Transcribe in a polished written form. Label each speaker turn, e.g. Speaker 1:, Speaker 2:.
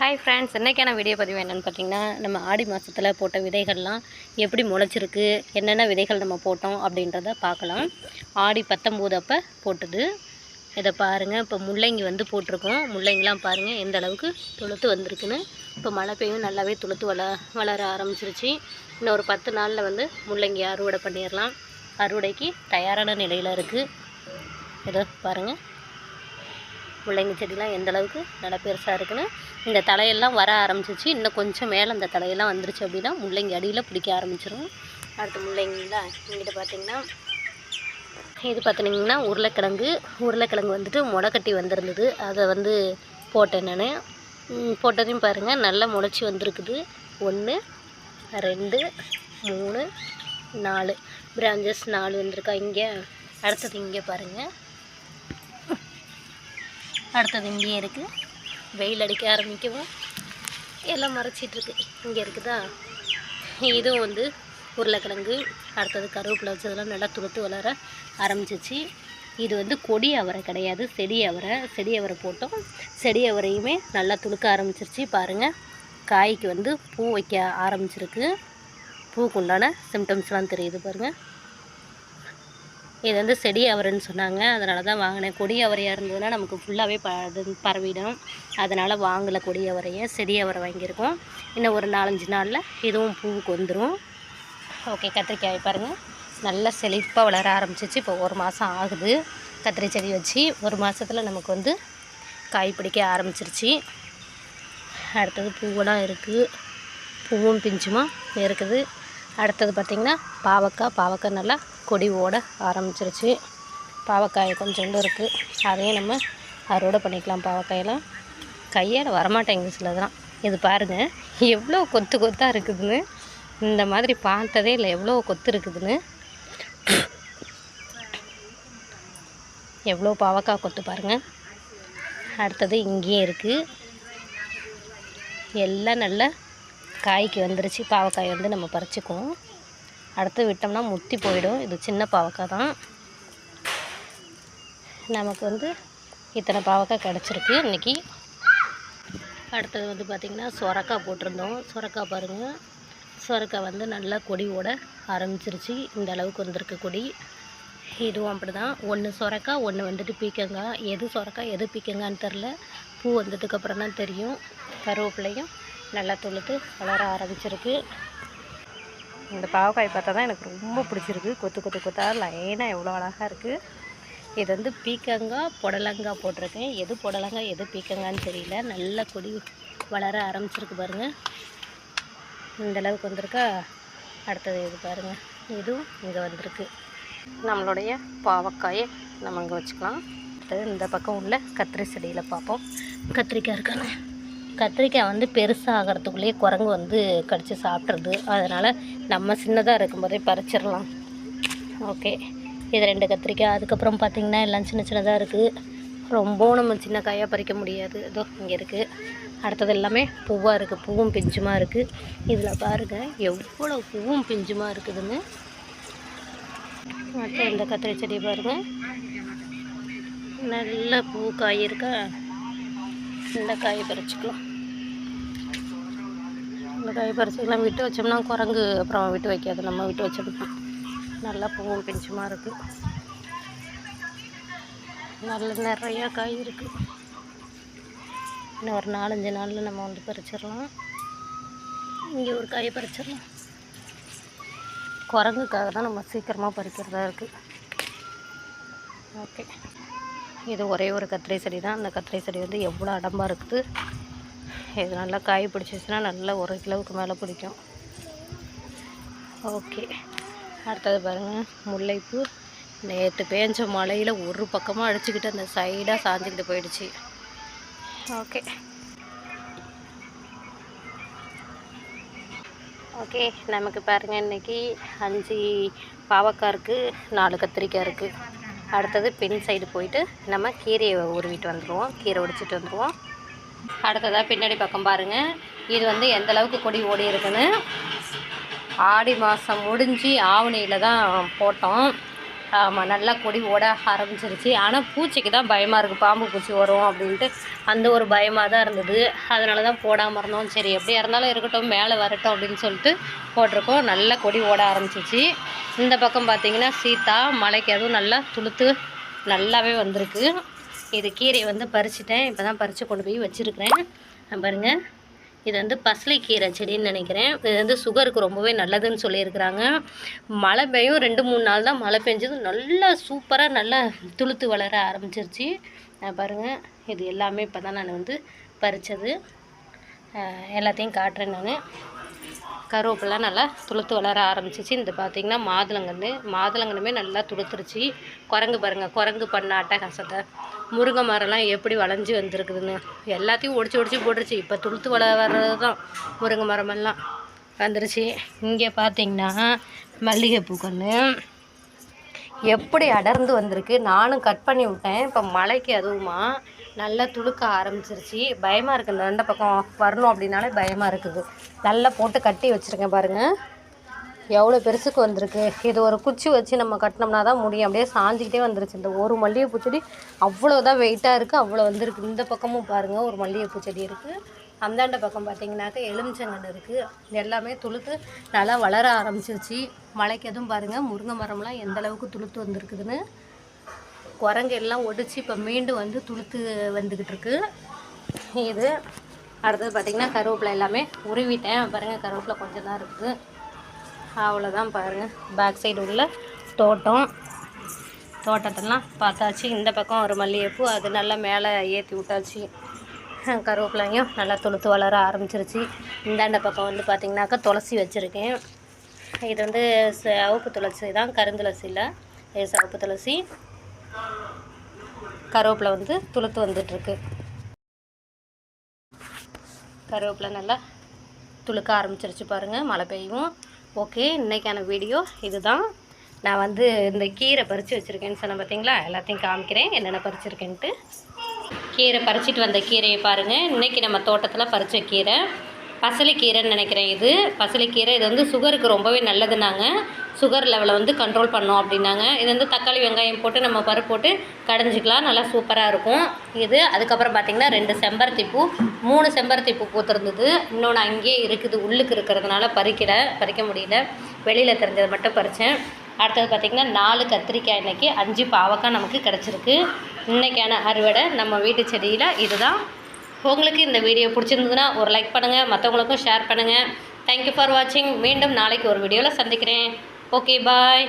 Speaker 1: Hi friends, இன்றைக்கான video பதிவு என்னென்னு பார்த்தீங்கன்னா, நம்ம ஆடி மாதத்தில் போட்ட விதைகள்லாம் எப்படி முளைச்சிருக்கு, என்னென்ன விதைகள் நம்ம போட்டோம் அப்படின்றத பார்க்கலாம். ஆடி 19 அப்போ போட்டது. இதை பாருங்கள். இப்போ முள்ளங்கி வந்து போட்டிருக்கோம். முள்ளங்கிலாம் பாருங்கள் எந்த அளவுக்கு துளுத்து வந்திருக்குன்னு. இப்போ மழை பெய்யும் நல்லாவே துளுத்து வளர ஆரம்பிச்சிருச்சு. இன்னும் ஒரு 10 நாளில் வந்து முள்ளங்கி அறுவடை பண்ணிடலாம். அறுவடைக்கு தயாரான நிலையில் இருக்குது. இதை பாருங்கள், முள்ளங்கி செடிலாம் எந்த அளவுக்கு நல்லா பெருசாக இருக்குன்னு. இந்த தலையெல்லாம் வர ஆரம்பிச்சிச்சு. இன்னும் கொஞ்சம் மேலே அந்த தலையெல்லாம் வந்துருச்சு அப்படின்னா முள்ளங்கி அடியில் பிடிக்க ஆரம்பிச்சிடும். அடுத்து முள்ளங்கிலாம் இங்கிட்ட பார்த்திங்கன்னா, இது பார்த்திங்கன்னா உருளைக்கிழங்கு வந்துட்டு முளைக்கட்டி வந்திருந்தது. அதை வந்து போட்டேன் நான். போட்டதையும் பாருங்கள், நல்லா முளைச்சி வந்திருக்குது. 1 2 3 4 பிரான்ச்சஸ் 4 வந்திருக்கா இங்கே. அடுத்தது இங்கே பாருங்கள், அடுத்தது இங்கேயே இருக்குது. வெயில் அடிக்க ஆரம்பிக்கவும் எல்லாம் மறைச்சிட்ருக்கு. இங்கே இருக்குதா, இதுவும் வந்து உருளைக்கிழங்கு. அடுத்தது கருவேப்பிலை வச்சதெல்லாம் நல்லா துளுத்து வளர ஆரம்பிச்சிச்சு. இது வந்து கொடி அவரை கிடையாது, செடி அவரை போட்டோம். செடி அவரையுமே நல்லா துளுக்க ஆரம்பிச்சிருச்சு. பாருங்கள், காய்க்கு வந்து பூ வைக்க ஆரம்பிச்சிருக்கு. பூக்கு உண்டான சிம்டம்ஸ்லாம் தெரியுது பாருங்கள். இது வந்து செடி அவரைன்னு சொன்னாங்க, அதனால தான் வாங்கினேன். கொடி அவரையாக இருந்ததுன்னா நமக்கு ஃபுல்லாகவே பரவிடும். அதனால் வாங்கலை கொடி அவரையை, செடி அவரை வாங்கியிருக்கோம். இன்னும் ஒரு 4-5 நாளில் இதுவும் பூவுக்கு வந்துடும். ஓகே, கத்திரிக்காய் பாருங்கள், நல்லா செழிப்பாக வளர ஆரம்பிச்சிச்சு. இப்போ 1 மாதம் ஆகுது கத்திரி செடி வச்சு. 1 மாதத்தில் நமக்கு வந்து காய் பிடிக்க ஆரம்பிச்சிருச்சு. அடுத்தது பூவெல்லாம் இருக்குது, பூவும் பிஞ்சுமா இருக்குது. அடுத்தது பார்த்திங்கன்னா பாவக்காய் நல்லா கொடி ஓட ஆரம்பிச்சிருச்சு. பாவக்காய் கொஞ்சோண்டு இருக்குது, அதையும் நம்ம அறுவடை பண்ணிக்கலாம். பாவக்காயெல்லாம் கையால் வரமாட்டேங்குது சிலதெல்லாம். இது பாருங்கள் எவ்வளோ கொத்தாக இருக்குதுன்னு. இந்த மாதிரி பார்த்ததே இல்லை, எவ்வளோ கொத்து இருக்குதுன்னு. எவ்வளோ பாவக்காய் கொத்து பாருங்கள். அடுத்தது இங்கேயே இருக்குது. எல்லாம் நல்ல காய்க்கு வந்துருச்சு. பாவக்காய் வந்து நம்ம பறிச்சுக்குவோம். அடுத்து விட்டோம்னா முத்தி போயிடும். இது சின்ன பாவக்காய் தான். நமக்கு வந்து இத்தனை பாவக்காய் கிடச்சிருக்கு இன்றைக்கி. அடுத்தது வந்து பார்த்திங்கன்னா சொரக்காய் போட்டிருந்தோம். சொரக்காய் பாருங்கள், சொரக்காய் வந்து நல்லா கொடி ஓட ஆரம்பிச்சிருச்சு. இந்த அளவுக்கு வந்திருக்கு கொடி. இதுவும் அப்படி தான். 1 சொரக்காய், 1 வந்துட்டு பீக்கங்காய். எது சொரக்காய் எது பீக்கங்கான்னு தெரில. பூ வந்ததுக்கப்புறம் தான் தெரியும். கருவேப்பிலையும் நல்லா துளுத்து வளர ஆரம்பிச்சிருக்கு. இந்த பாவக்காய் பார்த்தா தான் எனக்கு ரொம்ப பிடிச்சிருக்கு. கொத்தாக லைனாக எவ்வளோ அழகாக இருக்குது. இது வந்து பீக்கங்காய் புடலங்காய் போட்டிருக்கேன். எது புடலங்காய் எது பீக்கங்கான்னு தெரியல. நல்ல கொடி வளர ஆரம்பிச்சிருக்கு பாருங்கள். இந்தளவுக்கு வந்திருக்கா. அடுத்தது இது பாருங்கள், இதுவும் இங்கே வந்திருக்கு. நம்மளுடைய பாவக்காயை நம்ம இங்கே வச்சுக்கலாம். அடுத்தது இந்த பக்கம் உள்ள கத்திரி செடியில் பார்ப்போம். கத்திரிக்காய் இருக்காங்க. கத்திரிக்காய் வந்து பெருசாக ஆகிறதுக்குள்ளேயே குரங்கு வந்து கடித்து சாப்பிட்றது. அதனால் நம்ம சின்னதாக இருக்கும்போதே பறிச்சிடலாம். ஓகே, இது 2 கத்திரிக்காய். அதுக்கப்புறம் பார்த்திங்கன்னா எல்லாம் சின்னதாக இருக்குது. ரொம்பவும் நம்ம சின்ன காயாக பறிக்க முடியாது. இதோ இங்கே இருக்குது. அடுத்தது எல்லாமே பூவாக இருக்குது, பூவும் பிஞ்சுமாக இருக்குது. இதில் பாருங்கள் எவ்வளோ பூவும் பிஞ்சுமாக இருக்குதுன்னு. அடுத்து இந்த கத்திரி செடி பாருங்கள், நல்ல பூ காய் இருக்கா. இந்த காயை பறிச்சிக்கலாம். இந்த காயை பறிச்சிக்கலாம். விட்டு வச்சோம்னா குரங்கு அப்புறம் விட்டு வைக்காது. நம்ம விட்டு வச்சோம்னா நல்லா பூவும் பிஞ்சுமாக இருக்குது. நல்ல நிறையா காய் இருக்குது. இன்னும் ஒரு 4-5 நாளில் நம்ம வந்து பறிச்சிடலாம். இங்கே ஒரு காயை பறிச்சிடலாம். குரங்குக்காக தான் நம்ம சீக்கிரமாக பறிக்கிறதா இருக்குது. ஓகே, இது ஒரே ஒரு கத்திரி செடி தான். அந்த கத்திரி செடி வந்து எவ்வளோ அடம்பாக இருக்குது. இது நல்லா காய் பிடிச்சிச்சுன்னா நல்லா 1 கிலோவுக்கு மேலே பிடிக்கும். ஓகே, அடுத்தது பாருங்கள் முல்லைப்பூ. நேற்று பேஞ்ச மழையில் ஒரு பக்கமாக அடிச்சுக்கிட்டு அந்த சைடாக சாஞ்சிக்கிட்டு போயிடுச்சு. ஓகே, நமக்கு பாருங்கள் இன்றைக்கி 5 பாவக்காய் இருக்குது, 4 கத்திரிக்காய் இருக்குது. அடுத்தது பின் சைடு போயிட்டு நம்ம கீரையை உருவிட்டு வந்துடுவோம், கீரை உடிச்சிட்டு வந்துடுவோம். அடுத்ததாக பின்னாடி பக்கம் பாருங்கள், இது வந்து எந்த அளவுக்கு கொடி ஓடி இருக்குன்னு. ஆடி மாதம் முடிஞ்சு ஆவணியில் தான் போட்டோம். ஆமாம், நல்லா கொடி ஓட ஆரம்பிச்சிருச்சு. ஆனால் பூச்சிக்கு தான் பயமாக இருக்குது, பாம்பு பூச்சி வரும் அப்படின்ட்டு அந்த ஒரு பயமாக தான் இருந்தது. அதனால தான் போடாமல் இருந்தோம். சரி எப்படியா இருந்தாலும் இருக்கட்டும், மேலே வரட்டும் அப்படின்னு சொல்லிட்டு போட்டிருக்கோம். நல்லா கொடி ஓட ஆரம்பிச்சிச்சு. இந்த பக்கம் பார்த்திங்கன்னா சீத்தா மலைக்கு அதுவும் நல்லா துளுத்து நல்லாவே வந்திருக்கு. இது கீரையை வந்து பறிச்சிட்டேன். இப்போ தான் பறித்து கொண்டு போய் வச்சுருக்கிறேன். பாருங்கள், இது வந்து பசலைக்கீரை செடின்னு நினைக்கிறேன். இது வந்து சுகருக்கு ரொம்பவே நல்லதுன்னு சொல்லியிருக்கிறாங்க. மழை பெய்யும் 2-3 நாள் தான் மழை பெஞ்சது. நல்லா சூப்பராக நல்லா துளுத்து வளர ஆரம்பிச்சிருச்சு. பாருங்கள், இது எல்லாமே இப்போ தான் நான் வந்து பறித்தது. எல்லாத்தையும் காட்டுறேன் நான். கருவேப்பிலாம் நல்லா துளுத்து வளர ஆரம்பிச்சிச்சு. இந்த பார்த்திங்கன்னா மாதுளங்கன்றுமே நல்லா துளுத்துருச்சு. குரங்கு பாருங்கள், குரங்கு பண்ண அட்டகாசத்தை. முருங்கை மரம்லாம் எப்படி வளைஞ்சி வந்திருக்குதுன்னு எல்லாத்தையும் ஒடிச்சு போட்டுருச்சு. இப்போ துளுத்து வர்றது தான் முருங்கை மரமெல்லாம் வந்துருச்சு. இங்கே பார்த்திங்கன்னா மல்லிகைப்பூ கன்று எப்படி அடர்ந்து வந்திருக்கு. நானும் கட் பண்ணி விட்டேன். இப்போ மழைக்கு அதுவுமா நல்லா துளுக்க ஆரம்பிச்சிருச்சு. பயமாக இருக்குது, இந்த 2 பக்கம் வரணும் அப்படின்னாலே பயமாக இருக்குது. நல்லா போட்டு கட்டி வச்சுருக்கேன் பாருங்கள், எவ்வளோ பெருசுக்கு வந்திருக்கு. இது ஒரு குச்சி வச்சு நம்ம கட்டினோம்னா தான் முடியும். அப்படியே சாஞ்சிக்கிட்டே வந்துருச்சு. இந்த ஒரு மல்லிகைப்பூ செடி அவ்வளோதான் வெயிட்டாக இருக்குது, அவ்வளோ வந்திருக்கு. இந்த பக்கமும் பாருங்கள் ஒரு மல்லிகைப்பூ செடி இருக்குது. அந்தாண்ட பக்கம் பார்த்திங்கனாக்கா எலுமிச்சங்கன்று இருக்குது. எல்லாமே துளுத்து நல்லா வளர ஆரம்பிச்சிருச்சு. மழைக்கு எதுவும் பாருங்கள் முருங்கை மரம்லாம் எந்த அளவுக்கு துளுத்து வந்திருக்குதுன்னு. குரங்கு எல்லாம் ஒடிச்சு இப்போ மீண்டும் வந்து துளுத்து வந்துக்கிட்டு இருக்கு. இது அடுத்தது பார்த்திங்கன்னா கருவேப்பிலை எல்லாமே உருவிட்டேன். பாருங்கள், கருவேப்பிலை கொஞ்சம் தான் இருக்குது, அவ்வளோதான். பாருங்கள், பேக் சைடு உள்ள தோட்டத்தெல்லாம் பார்த்தாச்சு. இந்த பக்கம் ஒரு மல்லிகைப்பூ, அது நல்லா மேலே ஏற்றி விட்டாச்சு. கருவேப்பிலையும் நல்லா துளுத்து வளர ஆரம்பிச்சிருச்சு. இந்தாண்ட பக்கம் வந்து பார்த்திங்கனாக்கா துளசி வச்சுருக்கேன். இது வந்து சிவப்பு துளசி தான், கருந்துளசி இல்லை, இது சிவப்பு துளசி. கருவேப்பிலை வந்து துளுத்து வந்துட்டுருக்கு. கருவேப்பிலை நல்லா துளுக்க ஆரம்பிச்சிருச்சு பாருங்கள், மழை பெய்யும். ஓகே, இன்றைக்கான வீடியோ இதுதான். நான் வந்து இந்த கீரை பறித்து வச்சுருக்கேன்னு சொன்னேன் பார்த்தீங்களா, எல்லாத்தையும் காமிக்கிறேன் என்னென்ன பறிச்சிருக்கேன்ட்டு. கீரை பறிச்சிட்டு வந்த கீரையை பாருங்கள். இன்றைக்கி நம்ம தோட்டத்தில் பறித்த கீரை பசலைக்கீரைன்னு நினைக்கிறேன். இது பசலைக்கீரை. இது வந்து சுகருக்கு ரொம்பவே நல்லதுனாங்க. சுகர் லெவலை வந்து கண்ட்ரோல் பண்ணோம் அப்படின்னாங்க. இது வந்து தக்காளி வெங்காயம் போட்டு நம்ம பருப்பு போட்டு கடைஞ்சிக்கலாம், நல்லா சூப்பராக இருக்கும் இது. அதுக்கப்புறம் பார்த்திங்கன்னா 2 செம்பருத்தி பூ, 3 செம்பருத்தி பூ பூத்திருந்தது. இன்னொன்று அங்கேயே இருக்குது, உள்ளுக்கு இருக்கிறதுனால பறிக்க முடியல, வெளியில் தெரிஞ்சதை மட்டும் பறித்தேன். அடுத்தது பார்த்திங்கன்னா 4 கத்திரிக்காய், இன்றைக்கி 5 பாவக்காய் நமக்கு கிடச்சிருக்கு. இன்றைக்கான அறுவடை நம்ம வீட்டு செடியில் இதுதான். உங்களுக்கு இந்த வீடியோ பிடிச்சிருந்ததுன்னா ஒரு லைக் பண்ணுங்கள், மற்றவங்களுக்கும் ஷேர் பண்ணுங்கள். தேங்க்யூ ஃபார் வாட்சிங். மீண்டும் நாளைக்கு ஒரு வீடியோவில் சந்திக்கிறேன். ஓகே, பாய்.